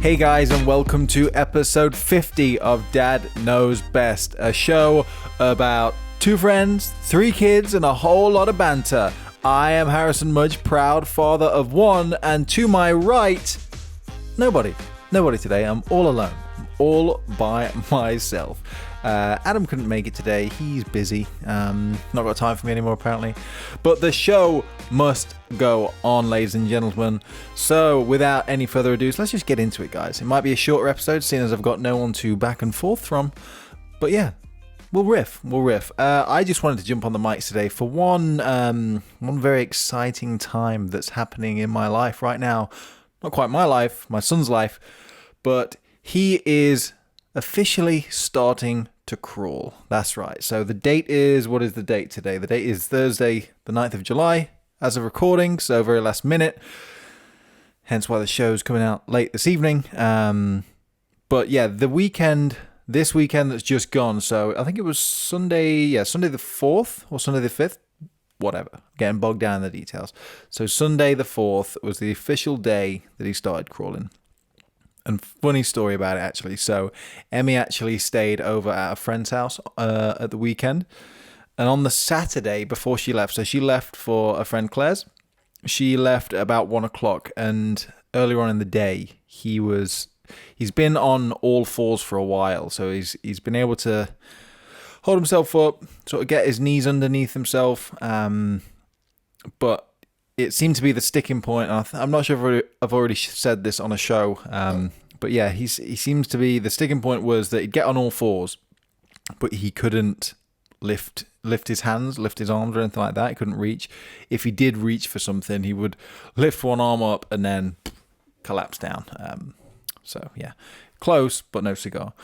Hey guys, and welcome to episode 50 of Dad Knows Best, a show about two friends, three kids, and a whole lot of banter. I am Harrison Mudge, proud father of one, and to my right, nobody today. I'm all alone, all by myself. Adam couldn't make it today. He's busy. Not got time for me anymore, apparently. But the show must go on, ladies and gentlemen. So, without any further ado, let's just get into it, guys. It might be a shorter episode, seeing as I've got no one to back and forth from. But yeah, we'll riff. I just wanted to jump on the mics today for one very exciting time that's happening in my life right now. Not quite my life, my son's life, but he is officially starting to crawl. That's right. So the date is, what is the date today? The date is Thursday, the 9th of July, as of recording, so very last minute. Hence why the show's coming out late this evening. But yeah, this weekend that's just gone, so I think it was Sunday the 4th or Sunday the 5th, whatever. Getting bogged down in the details. So Sunday the 4th was the official day that he started crawling. And funny story about it, actually. So Emmy actually stayed over at a friend's house at the weekend. And on the Saturday before she left, so she left for a friend Claire's. She left at about 1 o'clock. And earlier on in the day, he's been on all fours for a while. So he's been able to hold himself up, sort of get his knees underneath himself. But it seemed to be the sticking point. I'm not sure if I've already said this on a show, but yeah, he seems to be, the sticking point was that he'd get on all fours, but he couldn't lift his hands, lift his arms or anything like that. He couldn't reach. If he did reach for something, he would lift one arm up and then collapse down. So yeah, close, but no cigar.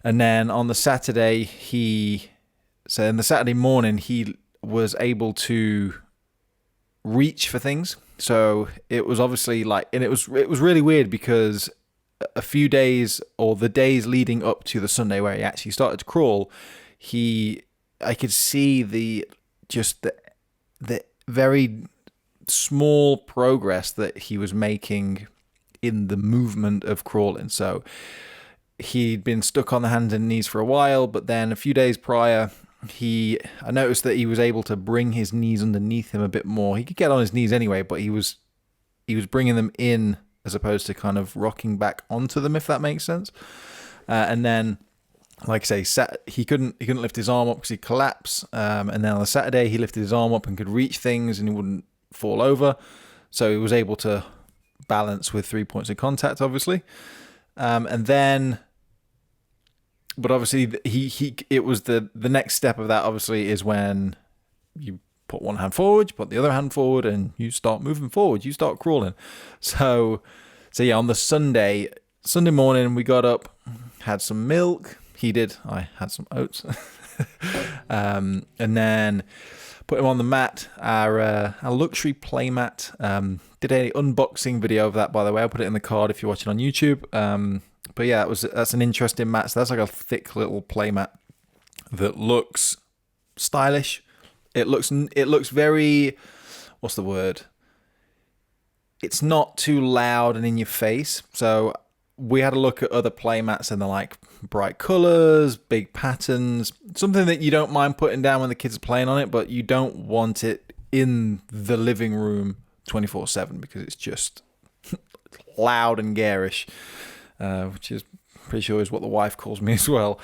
And then on the Saturday, in the Saturday morning, he was able to reach for things. So it was obviously and it was really weird because a few days, or the days leading up to the Sunday where he actually started to crawl, I could see the very small progress that he was making in the movement of crawling. So he'd been stuck on the hands and knees for a while, but then a few days prior, I noticed that he was able to bring his knees underneath him a bit more. He could get on his knees anyway, but he was bringing them in as opposed to kind of rocking back onto them, if that makes sense. And then, like I say, he couldn't lift his arm up because he'd collapse. And then on the Saturday, he lifted his arm up and could reach things and he wouldn't fall over. So he was able to balance with 3 points of contact, obviously. And then, but obviously, it was the next step of that, obviously, is when you put one hand forward, you put the other hand forward, and you start moving forward. You start crawling. So yeah, on the Sunday morning, we got up, had some milk. He did. I had some oats. And then put him on the mat, our luxury play mat. Did a unboxing video of that, by the way. I'll put it in the card if you're watching on YouTube. But yeah, that's an interesting mat. So that's like a thick little play mat that looks stylish. It looks very, what's the word? It's not too loud and in your face. So we had a look at other play mats and they're like bright colors, big patterns, something that you don't mind putting down when the kids are playing on it, but you don't want it in the living room 24/7 because it's just loud and garish. Which is pretty sure is what the wife calls me as well.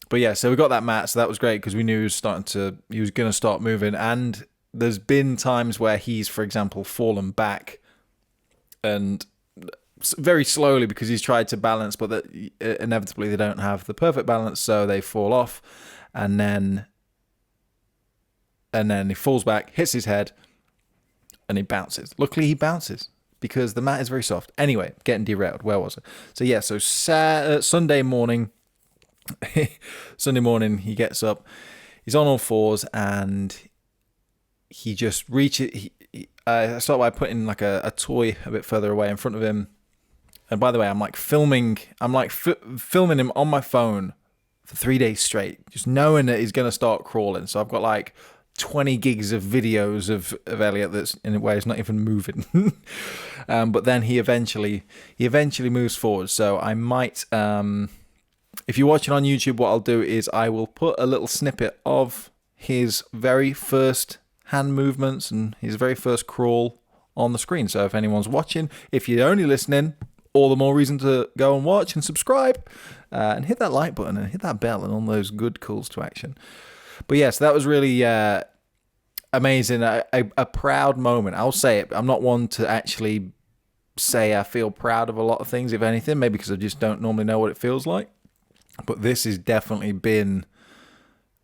But yeah, so we got that mat, so that was great because we knew he was going to start moving. And there's been times where he's, for example, fallen back and very slowly because he's tried to balance, but that inevitably they don't have the perfect balance, so they fall off, and then he falls back, hits his head, and he bounces. Luckily, he bounces, because the mat is very soft. Anyway, getting derailed. Where was it? So yeah, so Sunday morning, he gets up, he's on all fours, and he just reaches. I start by putting like a toy a bit further away in front of him. And by the way, I'm filming him on my phone for 3 days straight, just knowing that he's going to start crawling. So I've got like 20 gigs of videos of Elliott that's in a way he's not even moving. But then he eventually moves forward. So I might, if you're watching on YouTube, what I'll do is I will put a little snippet of his very first hand movements and his very first crawl on the screen. So if anyone's watching, if you're only listening, all the more reason to go and watch and subscribe and hit that like button and hit that bell and all those good calls to action. But yes, that was really amazing. A proud moment. I'll say it. I'm not one to actually say I feel proud of a lot of things, if anything, maybe because I just don't normally know what it feels like. But this has definitely been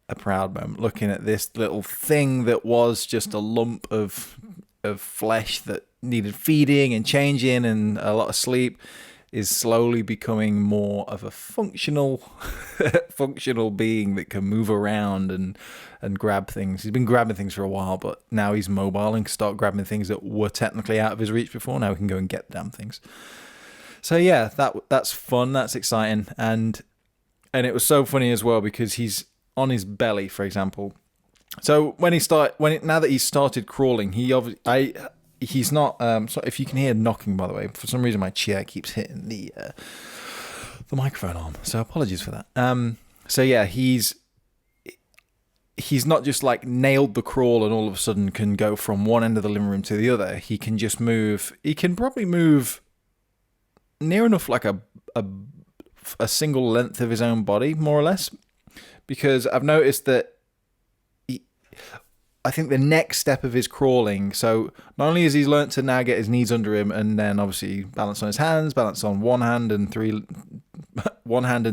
a proud moment. Looking at this little thing that was just a lump of flesh that needed feeding and changing and a lot of sleep is slowly becoming more of a functional being that can move around and grab things. He's been grabbing things for a while, but now he's mobile and can start grabbing things that were technically out of his reach before. Now he can go and get damn things. So yeah, that's fun. That's exciting. And it was so funny as well because he's on his belly, for example. So now that he's started crawling, he's not. So if you can hear knocking, by the way, for some reason my chair keeps hitting the microphone arm. So apologies for that. So yeah, he's not just like nailed the crawl and all of a sudden can go from one end of the living room to the other. He can just move. He can probably move near enough like a single length of his own body, more or less, because I've noticed that. I think the next step of his crawling, so not only has he learnt to now get his knees under him and then obviously balance on his hands, balance on one hand and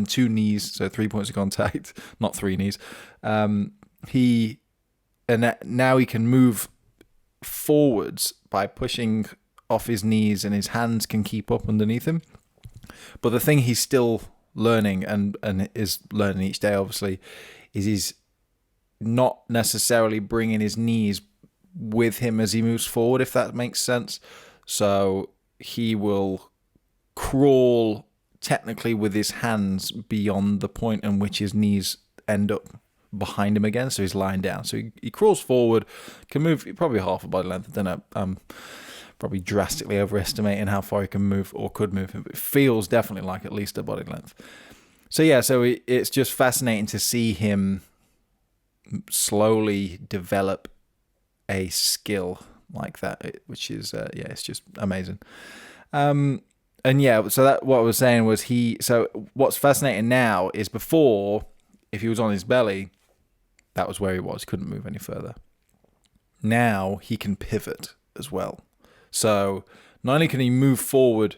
two knees, so 3 points of contact, not three knees. Now he can move forwards by pushing off his knees and his hands can keep up underneath him. But the thing he's still learning and is learning each day, obviously, is he's not necessarily bringing his knees with him as he moves forward, if that makes sense. So he will crawl technically with his hands beyond the point in which his knees end up behind him again. So he's lying down. So he crawls forward, can move probably half a body length. I don't know. I'm probably drastically overestimating how far he can move or could move him. But it feels definitely like at least a body length. So yeah, so it's just fascinating to see him slowly develop a skill like that, which is it's just amazing. And yeah, so that what I was saying was so what's fascinating now is before, if he was on his belly, that was where he was, couldn't move any further. Now he can pivot as well. So not only can he move forward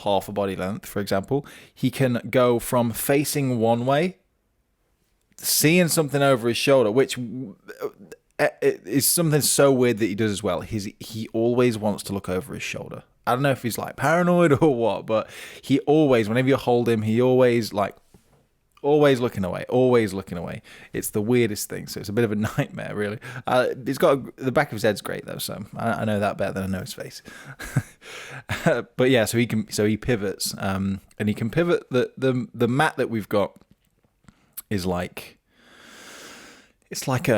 half a body length, for example, he can go from facing one way, seeing something over his shoulder, which is something so weird that he does as well. He always wants to look over his shoulder. I don't know if he's like paranoid or what, but he always, whenever you hold him, he always looking away. It's the weirdest thing. So it's a bit of a nightmare, really. He's got the back of his head's great though, so I know that better than I know his face. But yeah, so he pivots, and he can pivot. The mat that we've got is like, it's like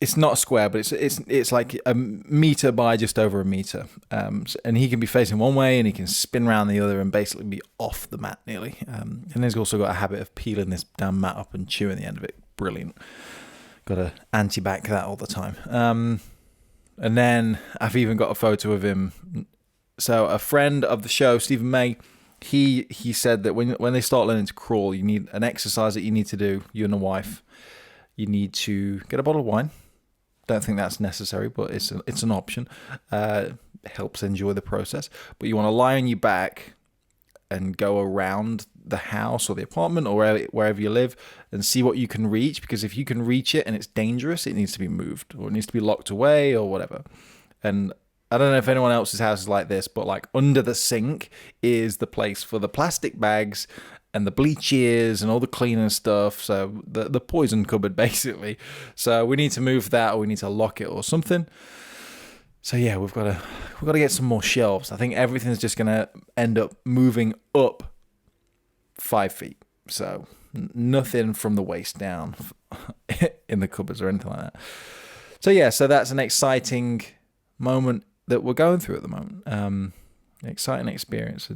it's not a square, but it's like a meter by just over a meter. And he can be facing one way and he can spin around the other and basically be off the mat nearly. And he's also got a habit of peeling this damn mat up and chewing the end of it. Brilliant. Got to anti-back that all the time. And then I've even got a photo of him. So a friend of the show, Stephen May, he said that when they start learning to crawl, you need an exercise that you need to do, you and the wife. You need to get a bottle of wine. Don't think that's necessary, but it's an option. Helps enjoy the process. But you want to lie on your back and go around the house or the apartment or wherever you live and see what you can reach. Because if you can reach it and it's dangerous, it needs to be moved or it needs to be locked away or whatever. And I don't know if anyone else's house is like this, but like under the sink is the place for the plastic bags and the bleaches and all the cleaner stuff. So the poison cupboard, basically. So we need to move that or we need to lock it or something. So yeah, we've got to get some more shelves. I think everything's just going to end up moving up 5 feet. So nothing from the waist down in the cupboards or anything like that. So yeah, so that's an exciting moment that we're going through at the moment. Exciting experience.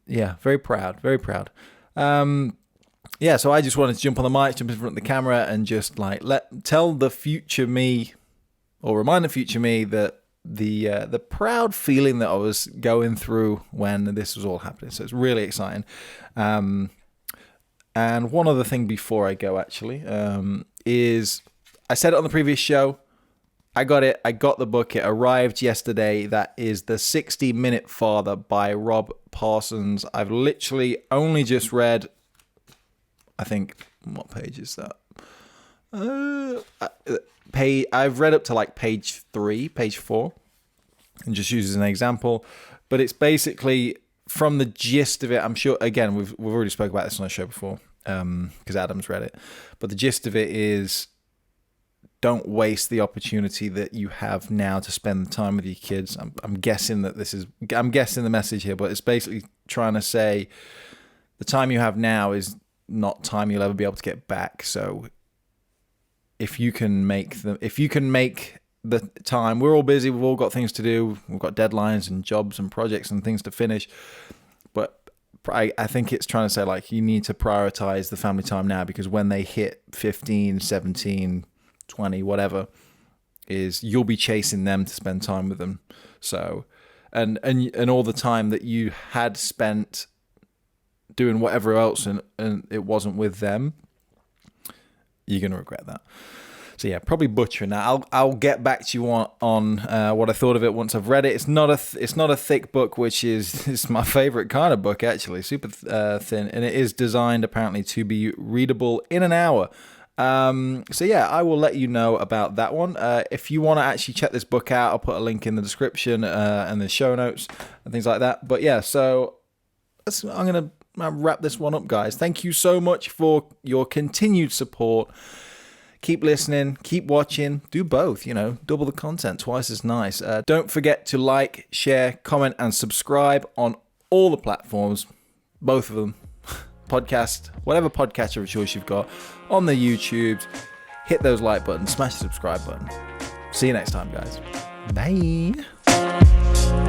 Yeah, very proud, very proud. Yeah, so I just wanted to jump on the mic, jump in front of the camera, and just like tell the future me, or remind the future me that the proud feeling that I was going through when this was all happening. So it's really exciting. And one other thing before I go, actually, is I said it on the previous show. I got it. I got the book. It arrived yesterday. That is The 60-Minute Father by Rob Parsons. I've literally only just read, I think, what page is that? I've read up to like page 4, and just use as an example. But it's basically, from the gist of it, I'm sure, again, we've already spoke about this on the show before, because Adam's read it. But the gist of it is, don't waste the opportunity that you have now to spend time with your kids. I'm guessing the message here, but it's basically trying to say the time you have now is not time you'll ever be able to get back. So if you can make the time, we're all busy, we've all got things to do, we've got deadlines and jobs and projects and things to finish. But I think it's trying to say, like, you need to prioritize the family time now, because when they hit 15, 17, 20, whatever, is you'll be chasing them to spend time with them. So, and all the time that you had spent doing whatever else and it wasn't with them, you're going to regret that. So yeah, probably butchering that. I'll get back to you on what I thought of it once I've read it. It's not a thick book, which is my favorite kind of book, actually. Super thin, and it is designed apparently to be readable in an hour. So yeah, I will let you know about that one. If you want to actually check this book out, I'll put a link in the description and the show notes and things like that. But yeah, so I'm going to wrap this one up, guys. Thank you so much for your continued support. Keep listening, keep watching, do both, double the content, twice as nice. Don't forget to like, share, comment, and subscribe on all the platforms, both of them. Podcast, whatever podcatcher of choice you've got, on the YouTubes. Hit those like buttons, smash the subscribe button. See you next time, guys. Bye.